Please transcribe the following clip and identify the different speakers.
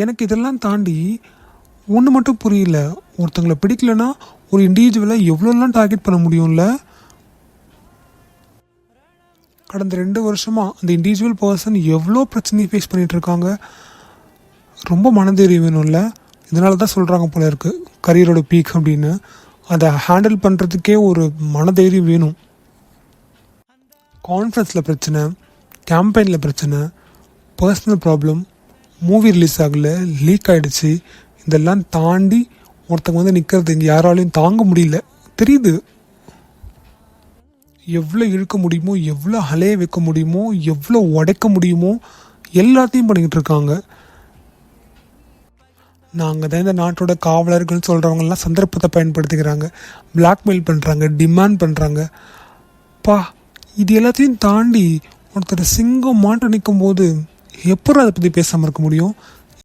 Speaker 1: எனக்கு இதெல்லாம் தாண்டி ஒன்று மட்டும் புரியல. ஒருத்தங்களை பிடிக்கலன்னா ஒரு இண்டிவிஜுவலை எவ்வளோலாம் டார்கெட் பண்ண முடியும்ல? கடந்த 2 வருஷமாக அந்த இண்டிவிஜுவல் பர்சன் எவ்வளோ பிரச்சனையை ஃபேஸ் பண்ணிகிட்டு இருக்காங்க. ரொம்ப மனதைரியம் வேணும்ல? இதனால தான் சொல்கிறாங்க போல இருக்குது கரியரோட பீக் அப்படின்னு. அதை ஹேண்டில் பண்ணுறதுக்கே ஒரு மனதைரியம் வேணும். கான்ஃபரன்ஸில் பிரச்சனை, கேம்பெயினில் பிரச்சனை, பர்சனல் ப்ராப்ளம், மூவி ரிலீஸ் ஆகலை, லீக் ஆகிடுச்சு. இதெல்லாம் தாண்டி ஒருத்தங்க வந்து நிற்கிறது இங்கே யாராலையும் தாங்க முடியல. தெரியுது எவ்வளோ இழுக்க முடியுமோ, எவ்வளோ அலைய வைக்க முடியுமோ, எவ்வளோ உடைக்க முடியுமோ எல்லாத்தையும் பண்ணிக்கிட்டு இருக்காங்க. நாங்கள் தான் இந்த நாட்டோட காவலர்கள் சொல்கிறவங்கெல்லாம் சந்தர்ப்பத்தை பயன்படுத்திக்கிறாங்க, பிளாக்மெயில் பண்ணுறாங்க, டிமாண்ட் பண்ணுறாங்க. பா, இது எல்லாத்தையும் தாண்டி ஒருத்தர் சிங்கம் மாட்ட நிற்கும் போது எப்போ அதை பற்றி பேசாமல் இருக்க முடியும்?